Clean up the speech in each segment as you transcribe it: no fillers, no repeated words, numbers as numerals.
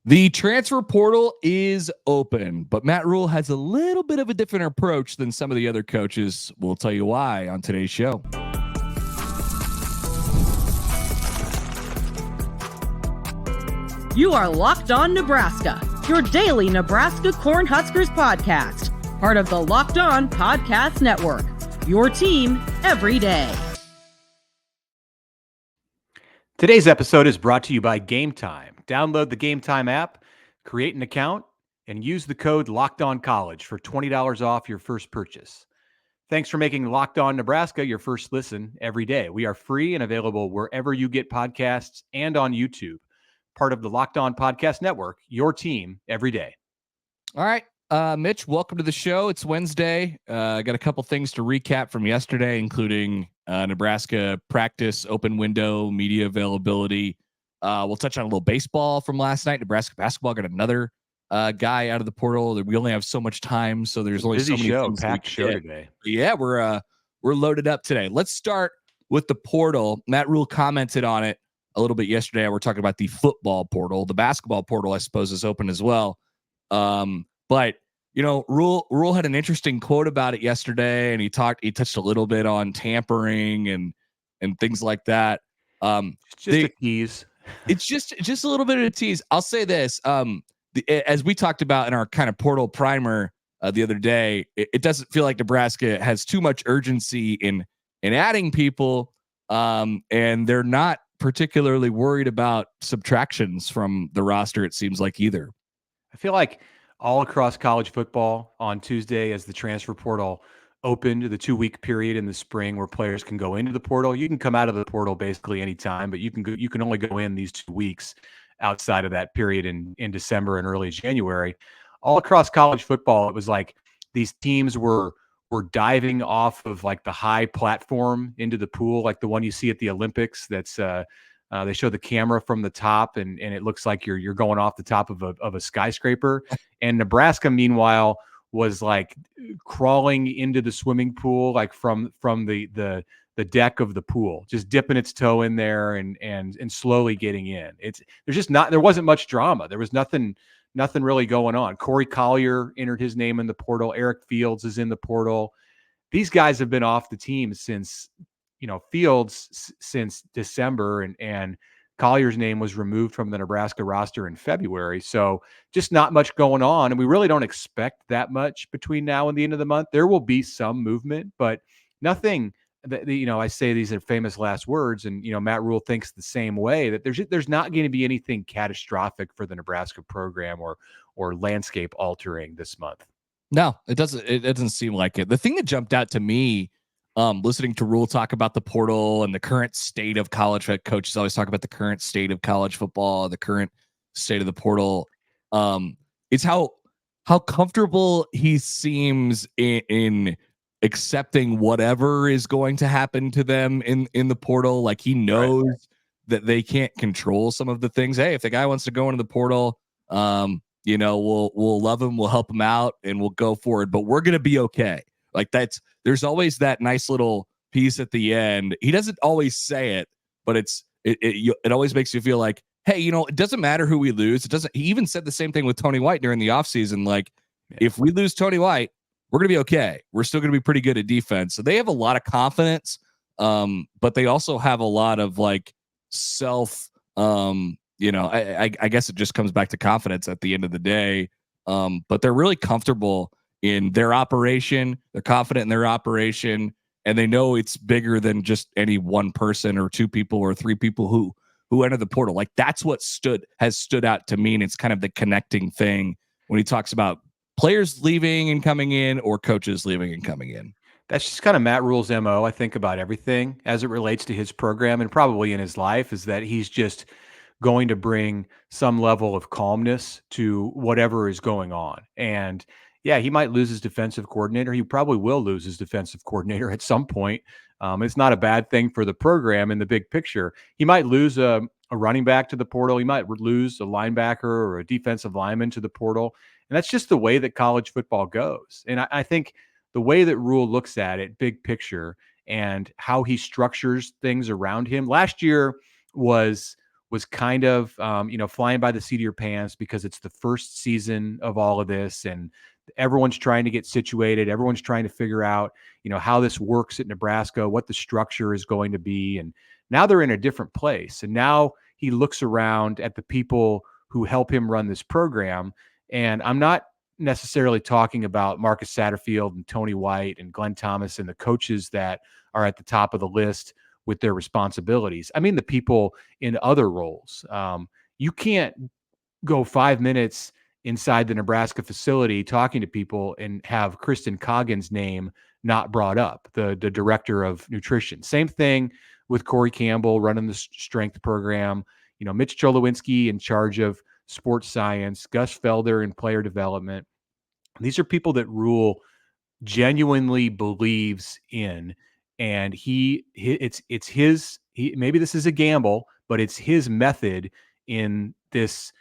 The transfer portal is open, but Matt Rhule has a little bit of a different approach than some of the other coaches. We'll tell you why on today's show. You are Locked On Nebraska, your daily Nebraska Cornhuskers podcast, part of the Locked On Podcast Network, your team every day. Today's episode is brought to you by Game Time. Download the Game Time app, create an account, and use the code LOCKEDONCollege for $20 off your first purchase. Thanks for making Locked On Nebraska your first listen every day. We are free and available wherever you get podcasts and on YouTube. Part of the Locked On Podcast Network, your team every day. All right, Mitch, welcome to the show. It's Wednesday. I got a couple things to recap from yesterday, including Nebraska practice, open window, media availability. We'll touch on a little baseball from last night. Nebraska basketball got another guy out of the portal. We only have so much time, so there's only so many things. Packed show today. Yeah, we're loaded up today. Let's start with the portal. Matt Rhule commented on it a little bit yesterday. We're talking about the football portal. The basketball portal, I suppose, is open as well. But you know, Rhule had an interesting quote about it yesterday, and he touched a little bit on tampering and things like that. It's just a tease. It's just a little bit of a tease. I'll say this. As we talked about in our kind of portal primer the other day, it doesn't feel like Nebraska has too much urgency in adding people, and they're not particularly worried about subtractions from the roster, it seems like, either. I feel like all across college football on Tuesday, as the transfer portal opened, the 2-week period in the spring where players can go into the portal. You can come out of the portal basically anytime, but you can only go in these 2 weeks outside of that period in December and early January. All across college football, it was like these teams were diving off of like the high platform into the pool, like the one you see at the Olympics. That's they show the camera from the top, and it looks like you're going off the top of a skyscraper. And Nebraska, meanwhile, was like crawling into the swimming pool, like from the deck of the pool, just dipping its toe in there and slowly getting in. There wasn't much drama. There was nothing really going on. Corey Collier entered his name in the portal. Eric Fields is in the portal. These guys have been off the team since, Fields since December, and Collier's name was removed from the Nebraska roster in February. So just not much going on. And we really don't expect that much between now and the end of the month. There will be some movement, but nothing that, I say these are famous last words, and, Matt Rhule thinks the same way, that there's not going to be anything catastrophic for the Nebraska program or landscape altering this month. No, it doesn't seem like it. The thing that jumped out to me, listening to Rhule talk about the portal and the current state of college, coaches always talk about the current state of college football, the current state of the portal. It's how comfortable he seems in accepting whatever is going to happen to them in the portal. Like, he knows that they can't control some of the things. Hey, if the guy wants to go into the portal, we'll love him, we'll help him out, and we'll go forward. But we're gonna be okay. Like, there's always that nice little piece at the end. He doesn't always say it, but it always makes you feel like, hey, it doesn't matter who we lose. He even said the same thing with Tony White during the offseason. Like, if we lose Tony White, we're going to be okay. We're still going to be pretty good at defense. So they have a lot of confidence, but they also have a lot of like self, I guess it just comes back to confidence at the end of the day. But they're really comfortable in their operation. They're confident in their operation, and they know it's bigger than just any one person or two people or three people who enter the portal. Like, that's what has stood out to me, and it's kind of the connecting thing when he talks about players leaving and coming in, or coaches leaving and coming in. That's just kind of Matt Rhule's MO, I think, about everything as it relates to his program and probably in his life, is that he's just going to bring some level of calmness to whatever is going on. And yeah, he might lose his defensive coordinator. He probably will lose his defensive coordinator at some point. It's not a bad thing for the program in the big picture. He might lose a running back to the portal. He might lose a linebacker or a defensive lineman to the portal. And that's just the way that college football goes. And I think the way that Rhule looks at it, big picture, and how he structures things around him. Last year was was kind of, flying by the seat of your pants because it's the first season of all of this, and everyone's trying to get situated. Everyone's trying to figure out, how this works at Nebraska, what the structure is going to be. And now they're in a different place. And now he looks around at the people who help him run this program. And I'm not necessarily talking about Marcus Satterfield and Tony White and Glenn Thomas and the coaches that are at the top of the list with their responsibilities. I mean, the people in other roles. You can't go 5 minutes inside the Nebraska facility talking to people and have Kristen Coggin's name not brought up, the director of nutrition. Same thing with Corey Campbell running the strength program, Mitch Cholowinski in charge of sports science, Gus Felder in player development. These are people that Rhule genuinely believes in, and it's his, maybe this is a gamble, but it's his method in this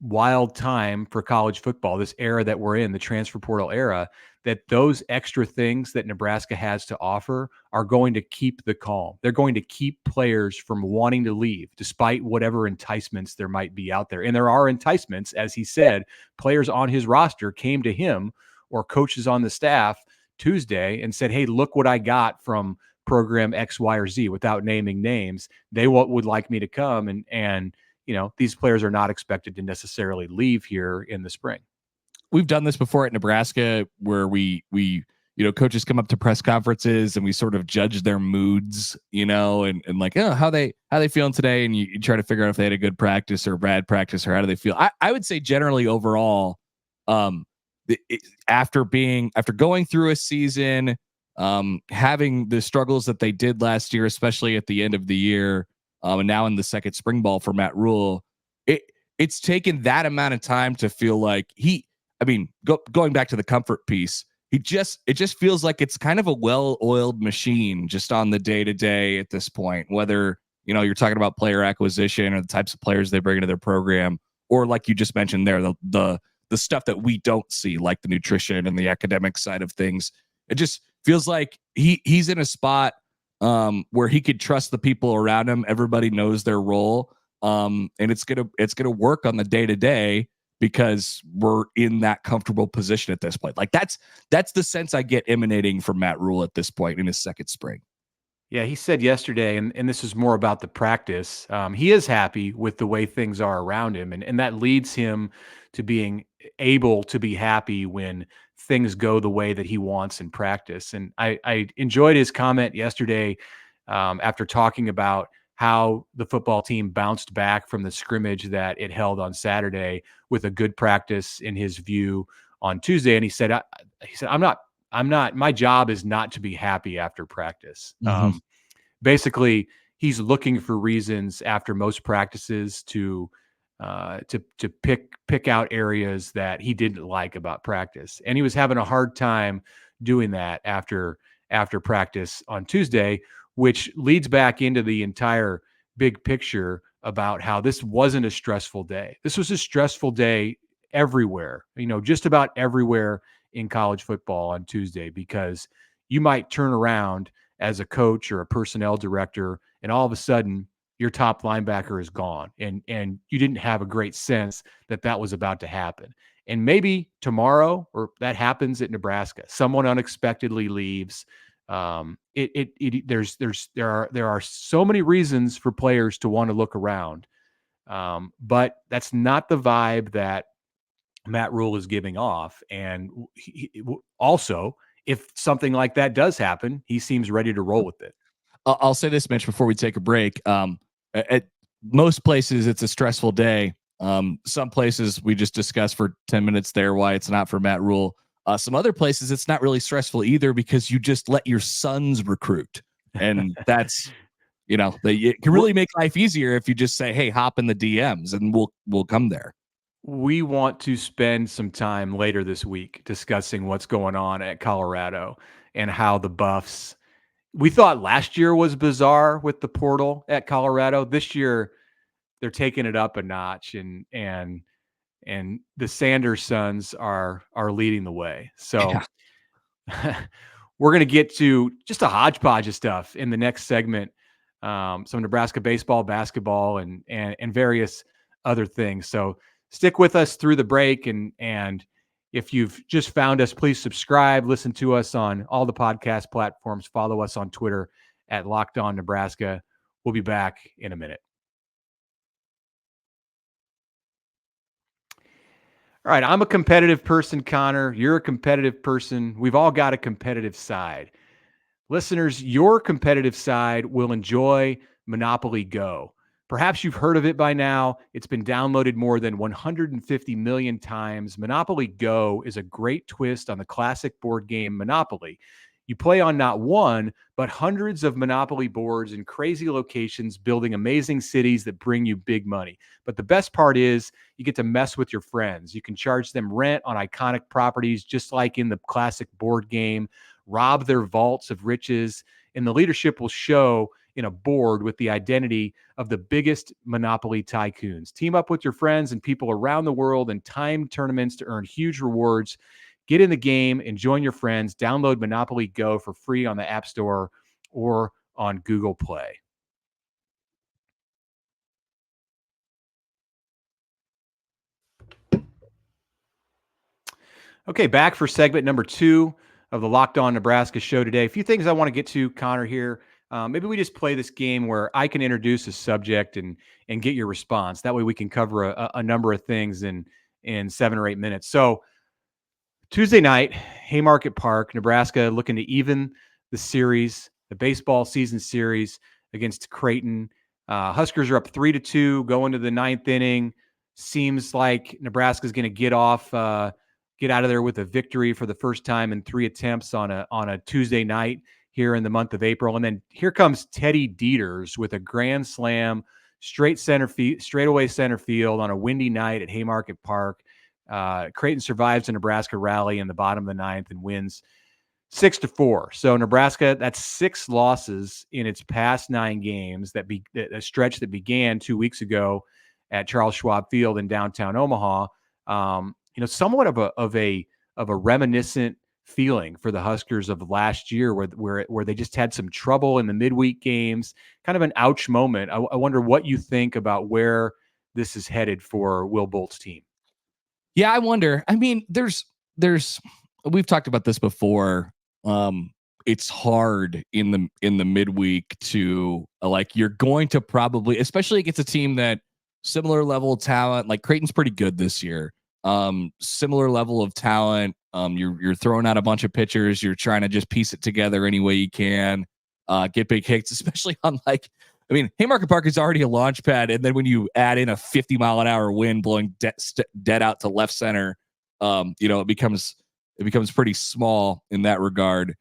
wild time for college football, this era that we're in, the transfer portal era, that those extra things that Nebraska has to offer are going to keep the calm. They're going to keep players from wanting to leave, despite whatever enticements there might be out there. And there are enticements, as he said. Players on his roster came to him or coaches on the staff Tuesday and said, "Hey, look what I got from program X, Y, or Z," without naming names. They would like me to come, and these players are not expected to necessarily leave here in the spring. We've done this before at Nebraska where we coaches come up to press conferences and we sort of judge their moods, and like, how they feeling today. And you try to figure out if they had a good practice or a bad practice, or how do they feel? I would say generally overall, after going through a season, having the struggles that they did last year, especially at the end of the year, and now in the second spring ball for Matt Rhule, it's taken that amount of time to feel like going back to the comfort piece, it just feels like it's kind of a well-oiled machine just on the day-to-day at this point, whether, you're talking about player acquisition or the types of players they bring into their program, or like you just mentioned there, the stuff that we don't see, like the nutrition and the academic side of things. It just feels like he's in a spot where he could trust the people around him. Everybody knows their role. And it's gonna work on the day-to-day because we're in that comfortable position at this point. Like that's the sense I get emanating from Matt Rhule at this point in his second spring. Yeah, he said yesterday, and this is more about the practice. He is happy with the way things are around him, and that leads him to being able to be happy when things go the way that he wants in practice. And I enjoyed his comment yesterday after talking about how the football team bounced back from the scrimmage that it held on Saturday with a good practice in his view on Tuesday. And he said, I'm not, my job is not to be happy after practice. Mm-hmm. Basically he's looking for reasons after most practices to pick out areas that he didn't like about practice. And he was having a hard time doing that after practice on Tuesday, which leads back into the entire big picture about how this wasn't a stressful day. This was a stressful day everywhere, just about everywhere in college football on Tuesday, because you might turn around as a coach or a personnel director and all of a sudden your top linebacker is gone, and you didn't have a great sense that was about to happen. And maybe tomorrow, or that happens at Nebraska, someone unexpectedly leaves. There are so many reasons for players to want to look around, but that's not the vibe that Matt Rhule is giving off. And also, if something like that does happen, he seems ready to roll with it. I'll say this, Mitch, before we take a break. At most places, it's a stressful day. Some places we just discussed for 10 minutes there why it's not for Matt Rhule. Some other places it's not really stressful either, because you just let your sons recruit, and that's it can really make life easier if you just say, "Hey, hop in the DMs and we'll come there." We want to spend some time later this week discussing what's going on at Colorado and how the Buffs. We thought last year was bizarre with the portal at Colorado. This year, they're taking it up a notch, and the Sanders sons are leading the way. So we're going to get to just a hodgepodge of stuff in the next segment some Nebraska baseball, basketball, and various other things. So stick with us through the break. And if you've just found us, please subscribe, listen to us on all the podcast platforms, follow us on Twitter at Locked On Nebraska. We'll be back in a minute. All right, I'm a competitive person, Connor. You're a competitive person. We've all got a competitive side. Listeners, your competitive side will enjoy Monopoly Go. Perhaps you've heard of it by now. It's been downloaded more than 150 million times. Monopoly Go is a great twist on the classic board game Monopoly. You play on not one, but hundreds of Monopoly boards in crazy locations, building amazing cities that bring you big money. But the best part is you get to mess with your friends. You can charge them rent on iconic properties, just like in the classic board game, rob their vaults of riches, and the leadership will show in a board with the identity of the biggest Monopoly tycoons. Team up with your friends and people around the world in timed tournaments to earn huge rewards. Get in the game and join your friends. Download Monopoly Go for free on the App Store or on Google Play. Okay, back for segment number 2 of the Locked On Nebraska show today. A few things I want to get to, Connor, here. Maybe we just play this game where I can introduce a subject and get your response. That way we can cover a number of things in 7 or 8 minutes. So Tuesday night, Haymarket Park, Nebraska looking to even the series, the baseball season series against Creighton. Huskers are up 3-2 going to the 9th inning. Seems like Nebraska's going to get out of there with a victory for the first time in 3 attempts on a Tuesday night here in the month of April. And then here comes Teddy Dieters with a grand slam, straightaway center field on a windy night at Haymarket Park. Creighton survives a Nebraska rally in the bottom of the 9th and wins 6-4. So Nebraska, that's 6 losses in its past 9 games. A stretch that began 2 weeks ago at Charles Schwab Field in downtown Omaha. Somewhat of a reminiscent feeling for the Huskers of last year, where they just had some trouble in the midweek games. Kind of an ouch moment. I wonder what you think about where this is headed for Will Bolt's team. Yeah, I wonder. I mean, there's we've talked about this before. It's hard in the midweek to you're going to probably, especially against a team that similar level of talent, like Creighton's pretty good this year. Similar level of talent. You're throwing out a bunch of pitchers. You're trying to just piece it together any way you can. Get big hits, especially on Haymarket Park is already a launch pad, and then when you add in a 50-mile-an-hour wind blowing dead out to left center, it becomes pretty small in that regard.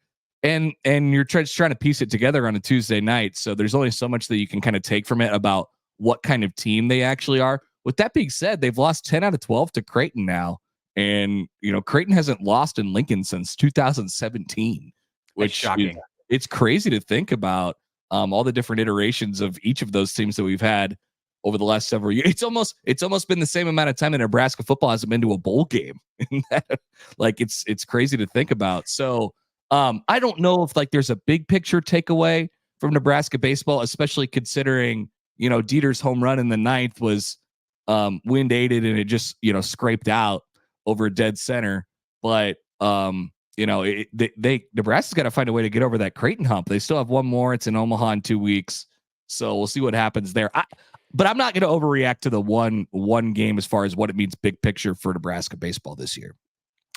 And you're trying to piece it together on a Tuesday night, so there's only so much that you can kind of take from it about what kind of team they actually are. With that being said, they've lost 10 out of 12 to Creighton now, and Creighton hasn't lost in Lincoln since 2017, which is shocking. It's crazy to think about. All the different iterations of each of those teams that we've had over the last several years. It's almost been the same amount of time that Nebraska football hasn't been to a bowl game. It's crazy to think about. So I don't know if there's a big picture takeaway from Nebraska baseball, especially considering Dieter's home run in the 9th was wind aided and it just scraped out over dead center. But Nebraska's got to find a way to get over that Creighton hump. They still have one more. It's in Omaha in 2 weeks. So we'll see what happens there. But I'm not going to overreact to the one game as far as what it means big picture for Nebraska baseball this year.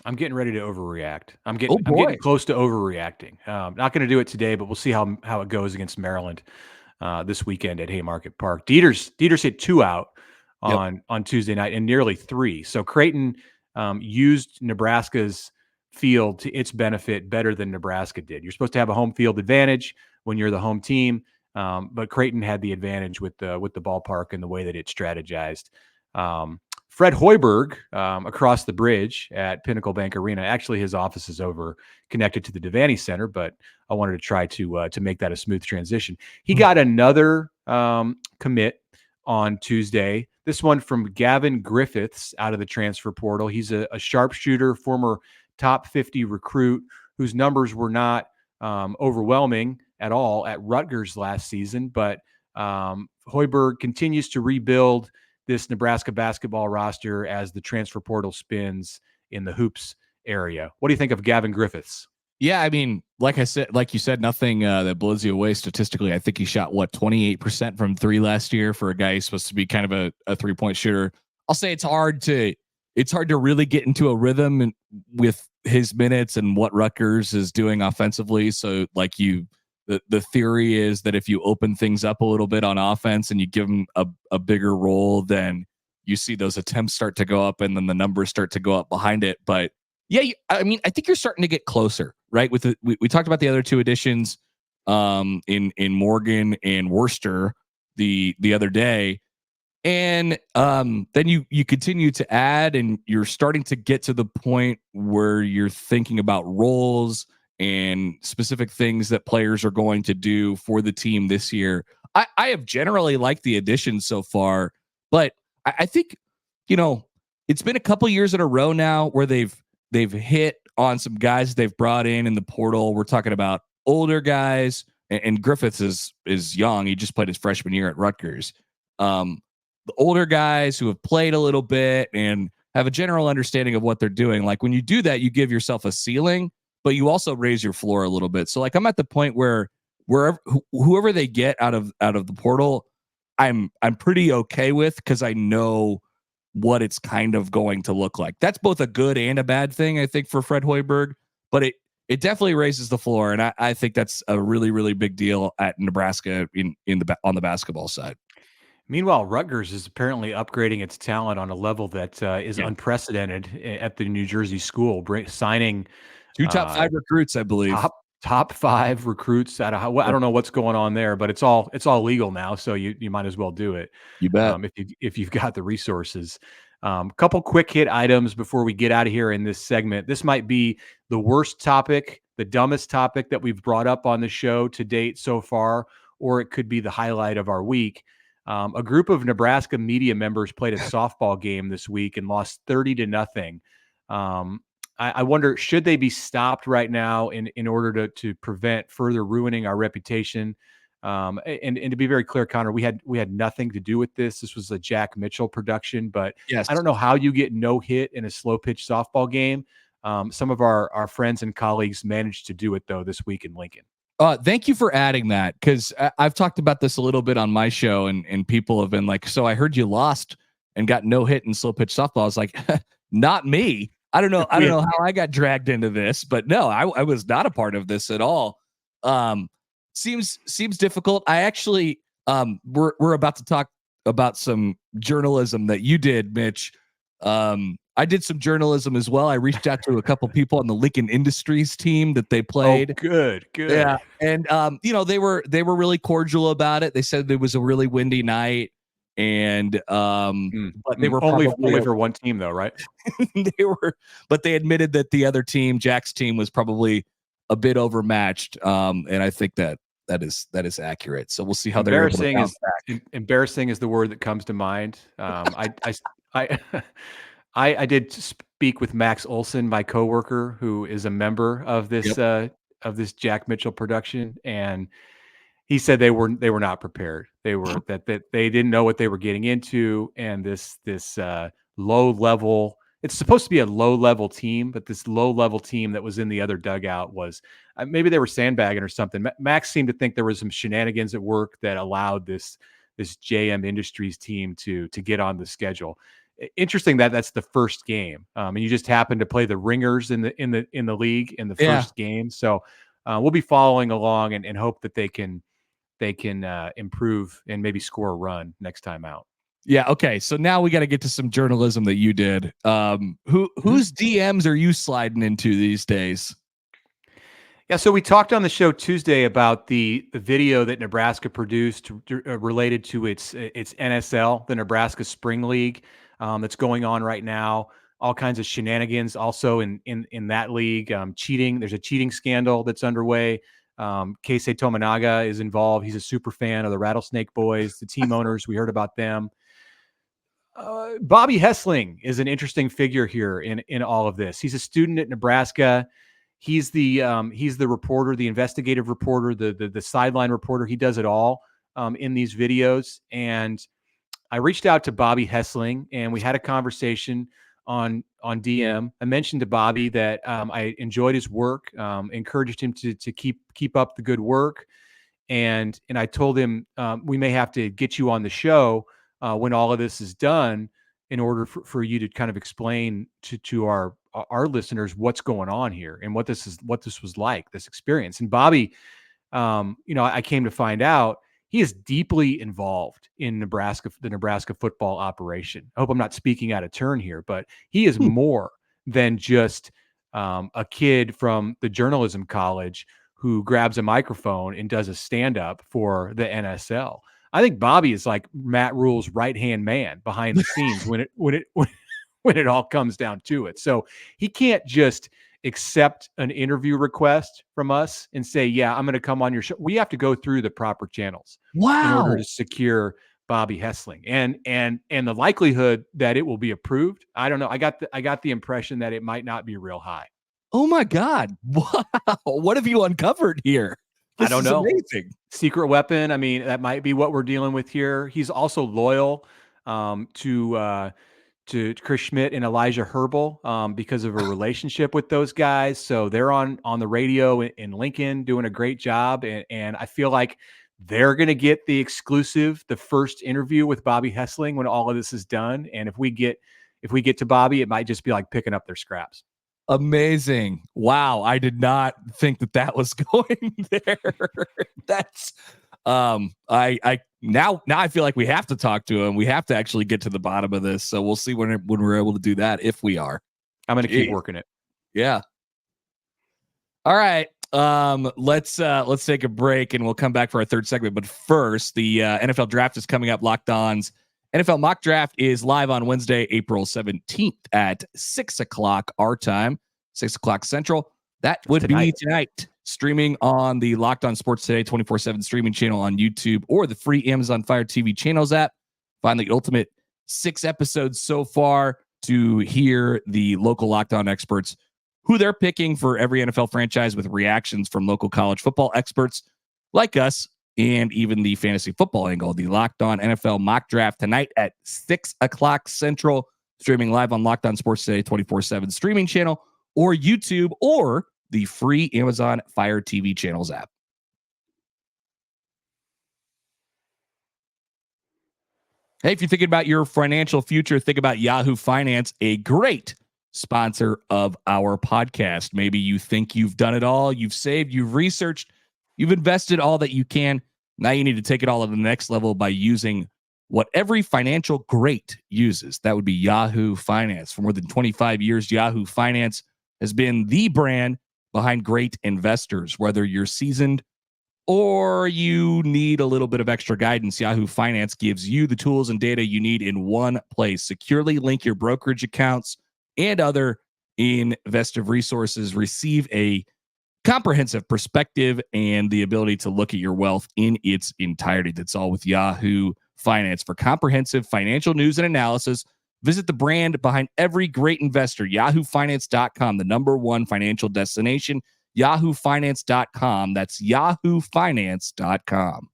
I'm getting ready to overreact. I'm getting close to overreacting. Not going to do it today, but we'll see how it goes against Maryland this weekend at Haymarket Park. Dieters hit 2 out on Tuesday night and nearly 3. So Creighton used Nebraska's field to its benefit better than Nebraska did. You're supposed to have a home field advantage when you're the home team, but Creighton had the advantage with the ballpark and the way that it strategized. Fred Hoiberg across the bridge at Pinnacle Bank Arena. Actually, his office is over connected to the Devaney Center, but I wanted to try to make that a smooth transition. He got another commit on Tuesday. This one from Gavin Griffiths out of the transfer portal. He's a sharpshooter, former top 50 recruit whose numbers were not overwhelming at all at Rutgers last season, but Hoiberg continues to rebuild this Nebraska basketball roster as the transfer portal spins in the hoops area. What do you think of Gavin Griffiths? Yeah, I mean, like you said, nothing that blows you away statistically. I think he shot 28% from three last year for a guy who's supposed to be kind of a 3-point shooter. I'll say it's hard to really get into a rhythm and with his minutes and what Rutgers is doing offensively. So the theory is that if you open things up a little bit on offense and you give him a bigger role, then you see those attempts start to go up and then the numbers start to go up behind it. But yeah, I mean, I think you're starting to get closer, right? We talked about the other two additions in Morgan and Worcester the other day. And then you continue to add, and you're starting to get to the point where you're thinking about roles and specific things that players are going to do for the team this year. I have generally liked the additions so far, but I think, it's been a couple years in a row now where they've hit on some guys they've brought in the portal. We're talking about older guys, and Griffiths is young. He just played his freshman year at Rutgers. The older guys who have played a little bit and have a general understanding of what they're doing. Like when you do that, you give yourself a ceiling, but you also raise your floor a little bit. So like I'm at the point where whoever they get out of the portal, I'm pretty okay with, because I know what it's kind of going to look like. That's both a good and a bad thing, I think, for Fred Hoiberg, but it definitely raises the floor, and I think that's a really, really big deal at Nebraska on the basketball side. Meanwhile, Rutgers is apparently upgrading its talent on a level that is unprecedented at the New Jersey school, signing two top 5 recruits, I believe. Top 5 recruits out of I don't know what's going on there, but it's all legal now, so you might as well do it. You bet. If you've got the resources. Couple quick hit items before we get out of here in this segment. This might be the worst topic, the dumbest topic that we've brought up on the show to date so far, or it could be the highlight of our week. A group of Nebraska media members played a softball game this week and lost 30-0. I wonder, should they be stopped right now in order to prevent further ruining our reputation? And to be very clear, Connor, we had nothing to do with this. This was a Jack Mitchell production, but yes. I don't know how you get no hit in a slow pitch softball game. Some of our friends and colleagues managed to do it though this week in Lincoln. Thank you for adding that, because I've talked about this a little bit on my show, and people have been like, so I heard you lost and got no hit in slow pitch softball. I was like, not me. I don't know how I got dragged into this, but no, I was not a part of this at all. Seems difficult. I actually we're about to talk about some journalism that you did, Mitch. I did some journalism as well. I reached out to a couple people on the Lincoln Industries team that they played. Oh, good. Yeah. And they were really cordial about it. They said it was a really windy night, and but they were only for one team though, right? but they admitted that the other team, Jack's team, was probably a bit overmatched. And I think that is accurate. So we'll see how they're able to bounce back. Embarrassing is the word that comes to mind. I did speak with Max Olson, my coworker, who is a member of this Jack Mitchell production, and he said they were not prepared. They were that they didn't know what they were getting into, and this low level. It's supposed to be a low level team, but this low level team that was in the other dugout was maybe they were sandbagging or something. Max seemed to think there was some shenanigans at work that allowed this JM Industries team to get on the schedule. Interesting that's the first game, and you just happened to play the ringers in the league in the first game. So we'll be following along and hope that they can improve and maybe score a run next time out. Yeah. Okay. So now we got to get to some journalism that you did. Whose DMs are you sliding into these days? Yeah, so we talked on the show Tuesday about the video that Nebraska produced related to its NSL, the Nebraska Spring League, that's going on right now. All kinds of shenanigans also in that league. Cheating. There's a cheating scandal that's underway. Keisei Tominaga is involved. He's a super fan of the Rattlesnake Boys, the team owners. We heard about them. Bobby Hessling is an interesting figure here in all of this. He's a student at Nebraska. He's the reporter, the investigative reporter, the sideline reporter. He does it all in these videos. And I reached out to Bobby Hessling, and we had a conversation on DM. I mentioned to Bobby that I enjoyed his work, encouraged him to keep up the good work, and I told him we may have to get you on the show when all of this is done, in order for you to kind of explain to our listeners what's going on here and what this was like, this experience. And Bobby, I came to find out he is deeply involved in the Nebraska football operation. I hope I'm not speaking out of turn here, but he is more than just a kid from the journalism college who grabs a microphone and does a stand-up for the NSL. I think Bobby is like Matt Rhule's right-hand man behind the scenes when it all comes down to it. So he can't just accept an interview request from us and say, yeah, I'm going to come on your show. We have to go through the proper channels in order to secure Bobby Hessling, and the likelihood that it will be approved, I don't know. I got the impression that it might not be real high. Oh my God. Wow. What have you uncovered here? I don't know. Amazing. Secret weapon. I mean, that might be what we're dealing with here. He's also loyal to Chris Schmidt and Elijah Herbal because of a relationship with those guys. So they're on the radio in Lincoln doing a great job. And I feel like they're going to get the exclusive, the first interview with Bobby Hessling when all of this is done. And if we get to Bobby, it might just be like picking up their scraps. Amazing. Wow. I did not think that was going there. That's I now I feel like we have to talk to him. We have to actually get to the bottom of this. So we'll see when we're able to do that, if we are. I'm going to keep working it. Yeah. All right. Let's take a break and we'll come back for our third segment. But first, the NFL draft is coming up. Locked On's NFL mock draft is live on Wednesday, April 17th at 6:00 our time, 6:00 Central. That would be tonight. Streaming on the Locked On Sports Today 24/7 streaming channel on YouTube or the free Amazon Fire TV channels app. Find the ultimate 6 episodes so far to hear the local Locked On experts, who they're picking for every NFL franchise, with reactions from local college football experts like us, and even the fantasy football angle. The Locked On NFL mock draft tonight at 6:00 Central, streaming live on Locked On Sports Today 24/7 streaming channel or YouTube or the free Amazon Fire TV channels app. Hey, if you're thinking about your financial future, think about Yahoo Finance, a great sponsor of our podcast. Maybe you think you've done it all. You've saved, you've researched, you've invested all that you can. Now you need to take it all to the next level by using what every financial great uses. That would be Yahoo Finance. For more than 25 years, Yahoo Finance has been the brand behind great investors. Whether you're seasoned or you need a little bit of extra guidance, Yahoo Finance gives you the tools and data you need in one place. Securely link your brokerage accounts and other investive resources. Receive a comprehensive perspective and the ability to look at your wealth in its entirety. That's all with Yahoo Finance. For comprehensive financial news and analysis, visit the brand behind every great investor, yahoofinance.com, the #1 financial destination, yahoofinance.com. That's yahoofinance.com.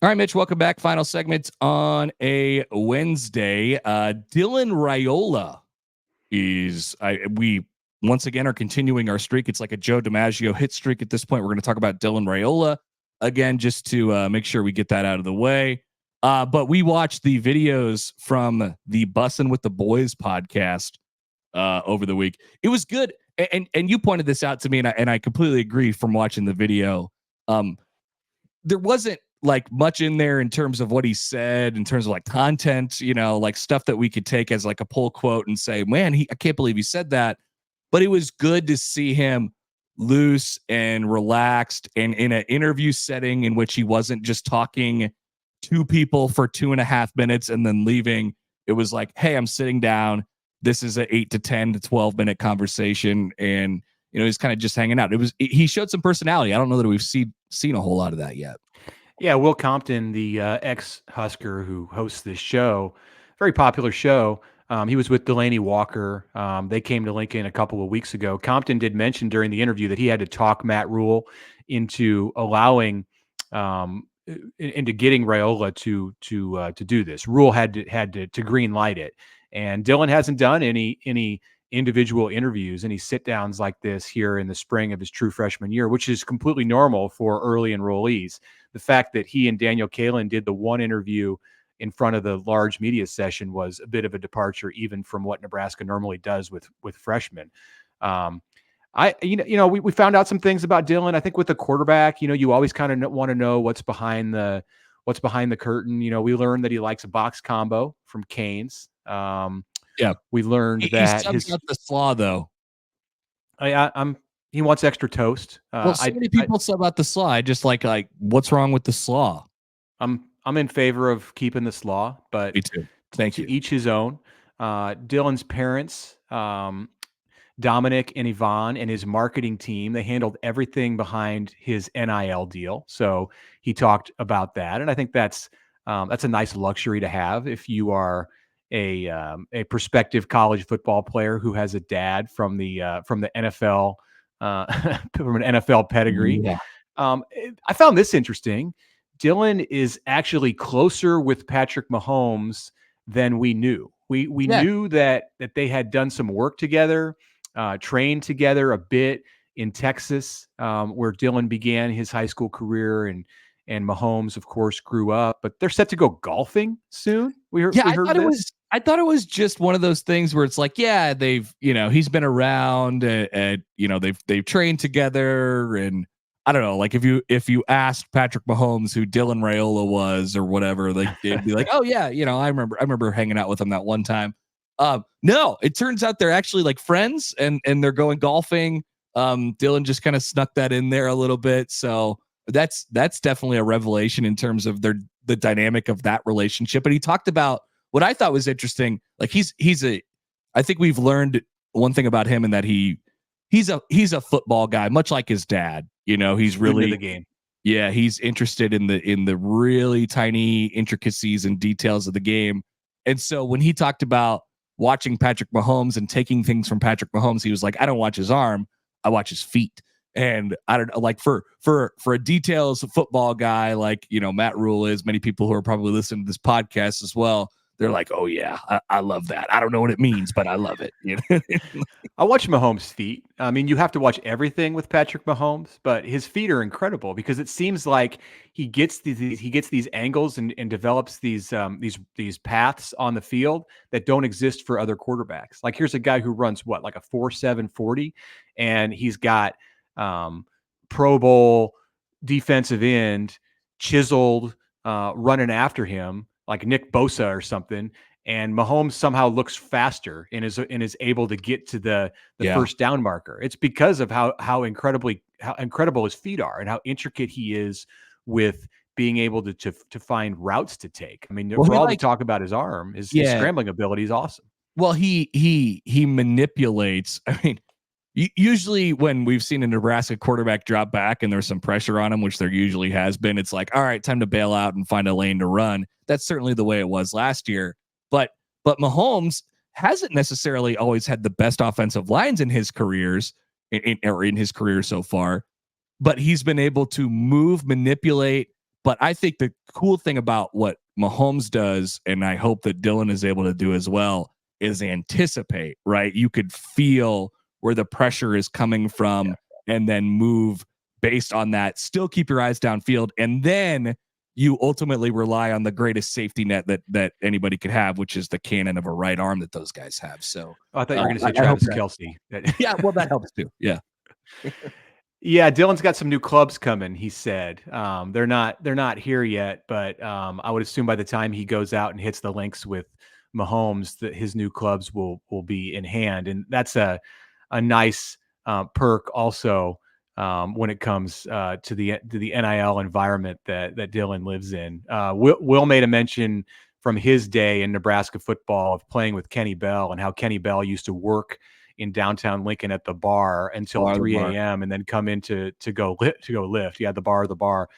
All right, Mitch, welcome back. Final segment on a Wednesday. Dylan Raiola we once again are continuing our streak. It's like a Joe DiMaggio hit streak at this point. We're going to talk about Dylan Raiola again, just to make sure we get that out of the way. But we watched the videos from the Bussin' with the Boys podcast over the week. It was good. And you pointed this out to me, and I completely agree from watching the video. There wasn't like much in there in terms of what he said, in terms of like content, like stuff that we could take as like a pull quote and say, man, I can't believe he said that. But it was good to see him loose and relaxed and in an interview setting in which he wasn't just talking to people for 2.5 minutes and then leaving. It was like, hey, I'm sitting down. This is an 8 to 10 to 12 minute conversation. And, he's kind of just hanging out. He showed some personality. I don't know that we've seen a whole lot of that yet. Yeah, Will Compton, the ex-Husker who hosts this show, very popular show. He was with Delaney Walker. They came to Lincoln a couple of weeks ago. Compton did mention during the interview that he had to talk Matt Rhule into allowing, into getting Raiola to do this. Rhule had to green light it, and Dylan hasn't done any individual interviews, any sit downs like this here in the spring of his true freshman year, which is completely normal for early enrollees. The fact that he and Daniel Kalen did the one interview in front of the large media session was a bit of a departure, even from what Nebraska normally does with freshmen. We found out some things about Dylan. I think with the quarterback, you always kind of want to know what's behind the curtain. We learned that he likes a box combo from Canes. Yeah, we learned he that subs out the slaw though. He wants extra toast. Well, so many people sub out the slaw. I just like what's wrong with the slaw? I'm in favor of keeping the slaw, but Me too. Thank you. Each his own. Dylan's parents, Dominic and Yvonne, and his marketing team, they handled everything behind his NIL deal. So he talked about that, and I think that's a nice luxury to have if you are a prospective college football player who has a dad from the NFL, from an NFL pedigree. Yeah. I found this interesting. Dylan is actually closer with Patrick Mahomes than we knew. We knew that they had done some work together, trained together a bit in Texas, where Dylan began his high school career, and Mahomes, of course, grew up. But they're set to go golfing soon. I thought it was just one of those things where it's like, yeah, they've, he's been around, and they've trained together, and I don't know, like if you asked Patrick Mahomes who Dylan Raiola was or whatever, like they'd be like, oh yeah, I remember hanging out with him that one time. No, it turns out they're actually like friends, and they're going golfing. Dylan just kind of snuck that in there a little bit, so that's definitely a revelation in terms of the dynamic of that relationship. But he talked about what I thought was interesting. Like I think we've learned one thing about him, in that he's a football guy, much like his dad. He's really the game. Yeah, he's interested in the really tiny intricacies and details of the game. And so when he talked about watching Patrick Mahomes and taking things from Patrick Mahomes, he was like, I don't watch his arm, I watch his feet. And I don't know, like for a details football guy like Matt Rhule is, many people who are probably listening to this podcast as well, they're like, oh yeah, I love that. I don't know what it means, but I love it. I watch Mahomes' feet. I mean, you have to watch everything with Patrick Mahomes, but his feet are incredible because it seems like he gets these angles and develops these paths on the field that don't exist for other quarterbacks. Like here's a guy who runs like a 4.7 40, and he's got Pro Bowl defensive end chiseled running after him like Nick Bosa or something, and Mahomes somehow looks faster and is able to get to the first down marker. It's because of how incredible his feet are and how intricate he is with being able to find routes to take. I mean, for all we talk about his arm, his scrambling ability is awesome. Well, he manipulates. I mean, usually when we've seen a Nebraska quarterback drop back and there's some pressure on him, which there usually has been, it's like, all right, time to bail out and find a lane to run. That's certainly the way it was last year. But Mahomes hasn't necessarily always had the best offensive lines in his careers, in his career so far. But he's been able to move, manipulate. But I think the cool thing about what Mahomes does, and I hope that Dylan is able to do as well, is anticipate, right? You could feel where the pressure is coming from, and then move based on that. Still keep your eyes downfield, and then you ultimately rely on the greatest safety net that anybody could have, which is the cannon of a right arm that those guys have. So I thought you were going to say Travis Kelce. Yeah, well, that helps too. Yeah. Yeah, Dylan's got some new clubs coming, he said. They're not here yet, but I would assume by the time he goes out and hits the links with Mahomes, that his new clubs will be in hand, and that's a nice perk also when it comes to the NIL environment that Dylan lives in. Will made a mention from his day in Nebraska football of playing with Kenny Bell, and how Kenny Bell used to work in downtown Lincoln at the bar until 3 a.m. and then come in to go lift. Yeah, the bar.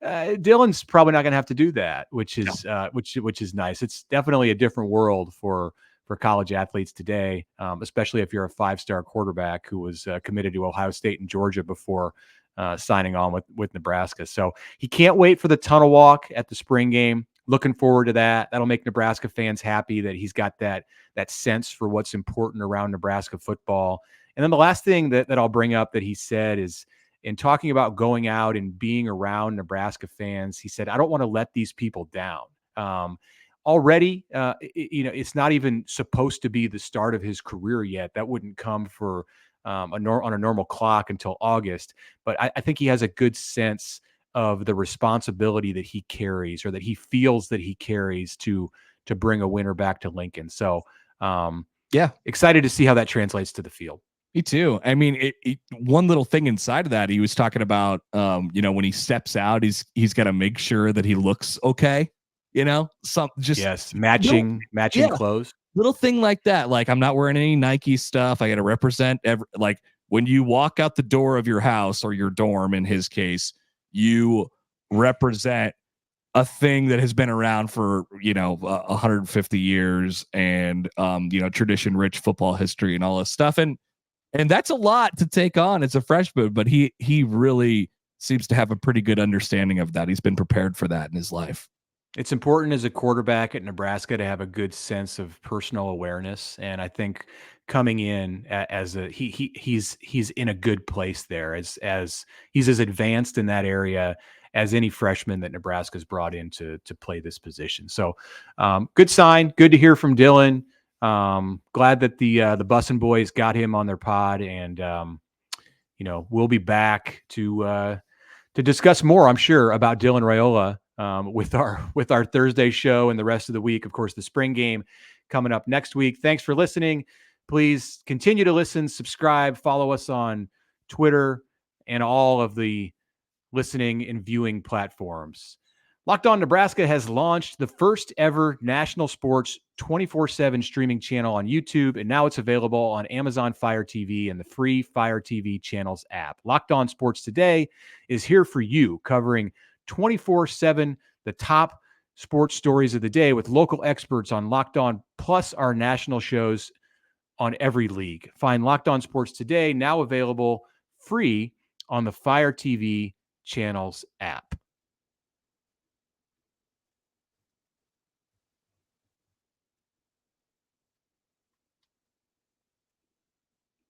Dylan's probably not going to have to do that, which is which is nice. It's definitely a different world for college athletes today, especially if you're a 5-star quarterback who was committed to Ohio State and Georgia before signing on with Nebraska. So he can't wait for the tunnel walk at the spring game. Looking forward to that. That'll make Nebraska fans happy that he's got that sense for what's important around Nebraska football. And then the last thing that I'll bring up that he said is, in talking about going out and being around Nebraska fans, he said, I don't want to let these people down. Already, it's not even supposed to be the start of his career yet. That wouldn't come for on a normal clock until August. But I think he has a good sense of the responsibility that he carries, or that he feels that he carries to bring a winner back to Lincoln. So excited to see how that translates to the field. Me too. I mean, one little thing inside of that, he was talking about, when he steps out, he's got to make sure that he looks okay. Matching clothes. Little thing like that. Like, I'm not wearing any Nike stuff. I got to represent like when you walk out the door of your house or your dorm, in his case, you represent a thing that has been around for 150 years and tradition rich football history and all this stuff. And that's a lot to take on as a freshman, but he really seems to have a pretty good understanding of that. He's been prepared for that in his life. It's important as a quarterback at Nebraska to have a good sense of personal awareness, and I think coming in he's in a good place there, as he's as advanced in that area as any freshman that Nebraska's brought in to play this position. So good sign. Good to hear from Dylan. Glad that the Bussin' Boys got him on their pod, and we'll be back to discuss more, I'm sure, about Dylan Raiola with our Thursday show and the rest of the week. Of course, the spring game coming up next week. Thanks for listening. Please continue to listen, subscribe, follow us on Twitter and all of the listening and viewing platforms. Locked On Nebraska has launched the first ever national sports 24/7 streaming channel on YouTube, and now it's available on Amazon Fire TV and the free Fire TV channels app. Locked On Sports Today is here for you, covering 24/7 the top sports stories of the day with local experts on Locked On, plus our national shows on every league. Find Locked On Sports Today, now available free on the Fire TV channels app.